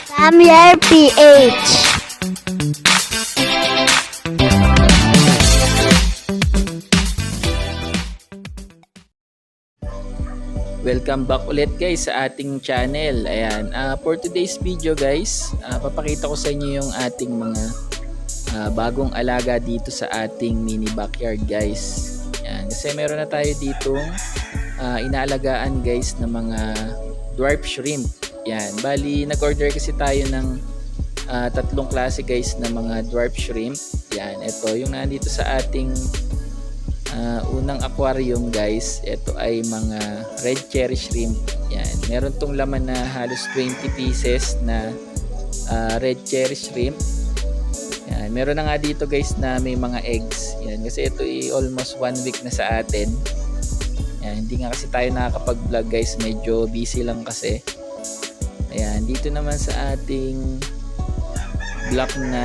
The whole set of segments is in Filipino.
Samuel PH. Welcome back ulit guys sa ating channel. Ayan, for today's video guys, papakita ko sa inyo yung ating mga bagong alaga dito sa ating mini backyard guys. Ayan, kasi meron na tayo ditong inaalagaan guys na mga dwarf shrimp. Ayan, bali nag-order kasi tayo ng tatlong klase guys na mga dwarf shrimp. Ayan, ito yung nandito sa ating unang aquarium guys. Ito ay mga red cherry shrimp. Yan, meron tong laman na halos 20 pieces na red cherry shrimp. Yan, meron na nga dito guys na may mga eggs. Yan, kasi ito ay almost 1 week na sa atin. Yan, hindi nga kasi tayo nakakapag-vlog guys, medyo busy lang kasi. Ayan, dito naman sa ating block na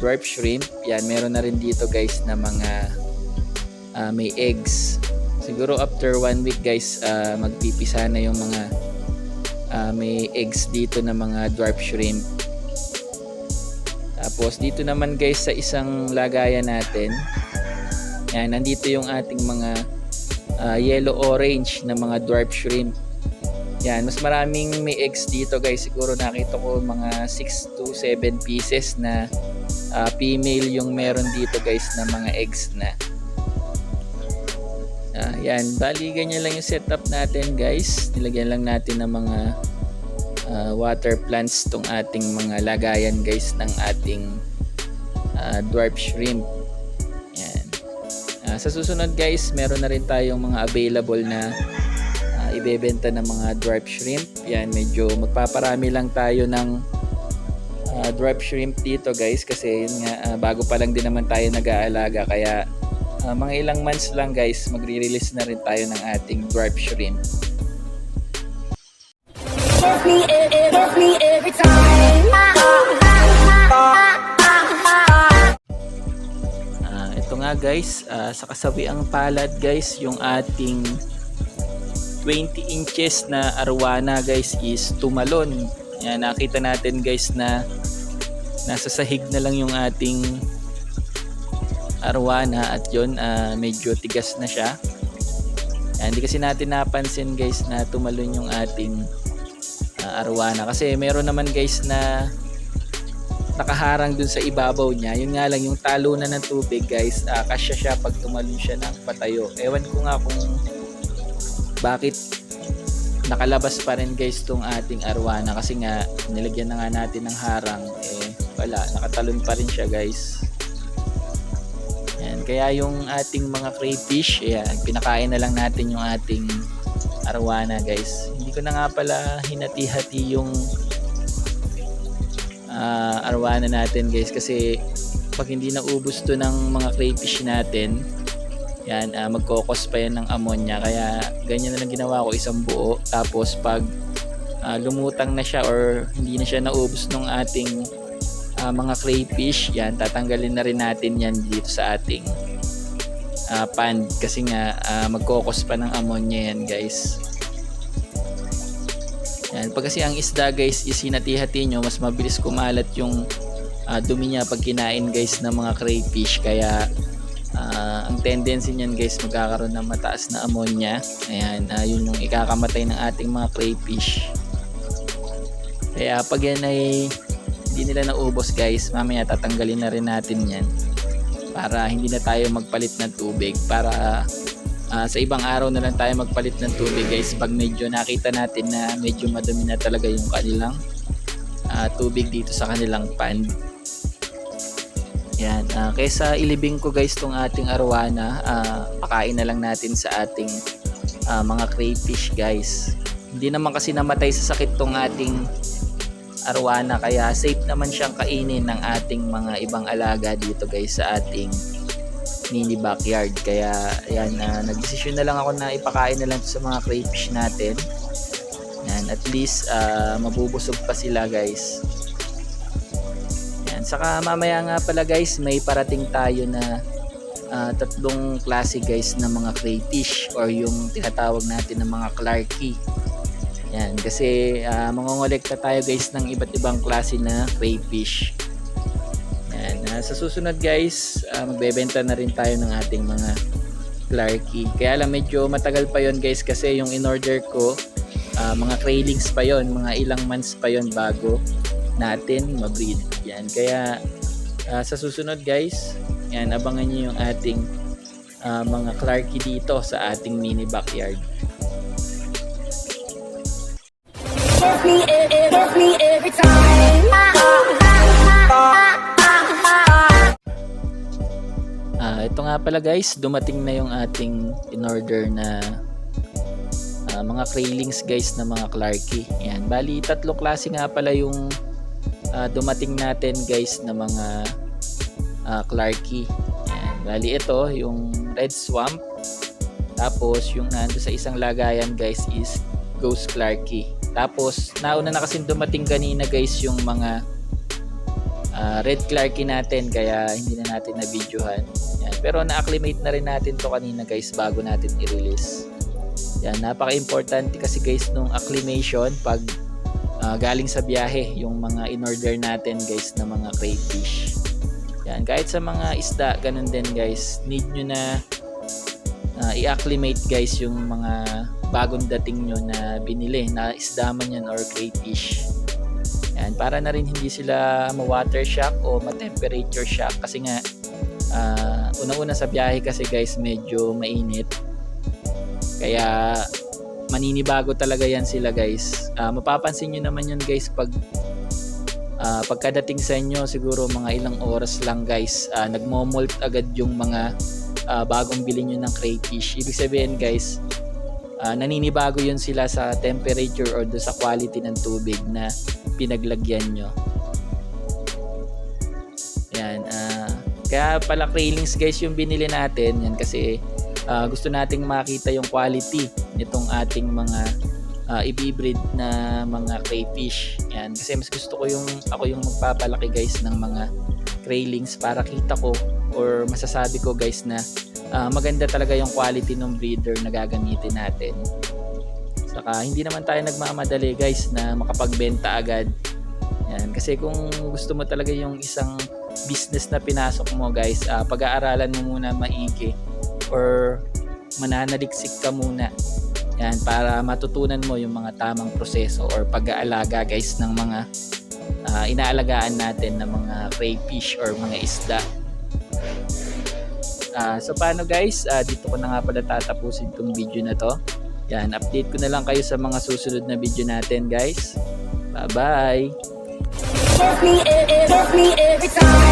dwarf shrimp, yan, meron na rin dito guys na mga may eggs. Siguro after 1 week guys, magpipisa na yung mga may eggs dito na mga dwarf shrimp. Tapos dito naman guys sa isang lagayan natin, yan, nandito yung ating mga yellow orange na mga dwarf shrimp. Yan, mas maraming may eggs dito guys. Siguro nakita ko mga 6 to 7 pieces na female yung meron dito guys na mga eggs na. Yan, bali ganyan lang yung setup natin guys. Nilagyan lang natin ng mga water plants tong ating mga lagayan guys ng ating dwarf shrimp. Yan. Sa susunod guys, meron na rin tayong mga available na ibebenta ng mga dwarf shrimp. Yan, medyo magpaparami lang tayo ng dwarf shrimp dito guys, kasi yun nga, bago pa lang din naman tayo nag-aalaga, kaya mga ilang months lang guys, magre-release na rin tayo ng ating dwarf shrimp. Ito nga guys, sa kasawiang palad guys, yung ating 20 inches na arwana guys is tumalon. Yan, nakita natin guys na nasa sahig na lang yung ating arwana at yun, medyo tigas na siya. Yan, hindi kasi natin napansin guys na tumalon yung ating arwana, kasi meron naman guys na nakaharang dun sa ibabaw niya. Yun nga lang, yung talunan ng tubig guys, kasya siya pag tumalon siya ng patayo. Ewan ko nga kung bakit nakalabas pa rin guys tong ating arwana, kasi nga nilagyan na nga natin ng harang, wala, nakatalon pa rin siya guys. Yan, kaya yung ating mga crayfish, yan, pinakain na lang natin yung ating arwana guys. Hindi ko na nga pala hinati-hati yung arwana natin guys, kasi pag hindi naubos to ng mga crayfish natin, yan, magkokos pa yan ng ammonia. Kaya ganyan na lang ginawa ko, isang buo. Tapos pag lumutang na siya or hindi na siya naubos ng ating mga crayfish, yan, tatanggalin na rin natin yan dito sa ating pond, kasi nga magkokos pa ng ammonia yan guys. Yan, pag kasi ang isda guys is hinati-hati nyo, mas mabilis kumalat yung dumi niya pag kinain guys ng mga crayfish. Kaya ang tendency niyan guys, magkakaroon ng mataas na ammonia. Ayan, yun yung ikakamatay ng ating mga crayfish. Kaya pag yan ay hindi nila naubos guys, mamaya tatanggalin na rin natin yan para hindi na tayo magpalit ng tubig, para sa ibang araw na lang tayo magpalit ng tubig guys pag medyo nakita natin na medyo madumi na talaga yung kanilang tubig dito sa kanilang pond. Yan, kaysa ilibing ko guys tong ating arwana, pakain na lang natin sa ating mga crayfish guys. Hindi naman kasi namatay sa sakit tong ating arwana, kaya safe naman siyang kainin ng ating mga ibang alaga dito guys sa ating mini backyard. Kaya yan, nagdesisyon na lang ako na ipakain na lang sa mga crayfish natin. Yan, at least mabubusog pa sila guys. Yan, saka mamaya nga pala guys, may parating tayo na tatlong klase guys ng mga crayfish, or yung tinatawag natin ng mga clarkie. Yan, kasi mangongolekta tayo guys ng iba't ibang klase na crayfish. Yan, sa susunod guys, magbebenta na rin tayo ng ating mga Clarkie. Kaya lang medyo matagal pa yon guys, kasi yung in-order ko, mga craylings pa yon, mga ilang months pa yon bago natin ma-breed. Yan, kaya sa susunod guys, yan, abangan nyo yung ating mga Clarkie dito sa ating mini backyard. Every time. Ito nga pala guys, dumating na yung ating in-order na mga craylings guys na mga Clarkie. Yan, bali tatlong klase nga pala yung dumating natin guys na mga Clarkie. Yan, bali ito yung Red Swamp, tapos yung nando sa isang lagayan guys is Ghost Clarkie. Tapos nauna na kasi dumating kanina guys yung mga Red Clarkie natin, kaya hindi na natin na videohan. Yan, pero na-acclimate na rin natin to kanina guys bago natin i-release. Yan, napaka-importante kasi guys nung acclimation pag galing sa biyahe, yung mga in-order natin guys na mga crayfish. Yan, kahit sa mga isda ganun din guys, need nyo na i-acclimate guys yung mga bagong dating nyo na binili na isda man yan or crayfish. Yan, para na rin hindi sila ma-water shock o ma-temperature shock, kasi nga unang-una sa biyahe kasi guys medyo mainit, kaya maninibago talaga yan sila guys. Mapapansin nyo naman yun guys pag pagkadating sa inyo, siguro mga ilang oras lang guys, nagmo-molt agad yung mga bagong bilhin nyo ng crayfish. Ibig sabihin guys, naninibago yun sila sa temperature or do sa quality ng tubig na pinaglagyan nyo. Yan, kaya pala craylings guys yung binili natin yan, kasi gusto nating makita yung quality nitong ating mga i-breed na mga crayfish. Yan, kasi mas gusto ko yung ako yung magpapalaki guys ng mga craylings para kita ko or masasabi ko guys na maganda talaga yung quality ng breeder na gagamitin natin. Saka hindi naman tayo nagmamadali guys na makapagbenta agad. Yan, kasi kung gusto mo talaga yung isang business na pinasok mo guys, pag-aaralan mo muna maigi or mananaliksik ka muna. Yan, para matutunan mo yung mga tamang proseso or pag-aalaga guys ng mga inaalagaan natin na mga crayfish or mga isda. So paano guys, dito ko na nga pala tatapusin itong video na to. Yan, update ko na lang kayo sa mga susunod na video natin guys. Bye bye. Every time.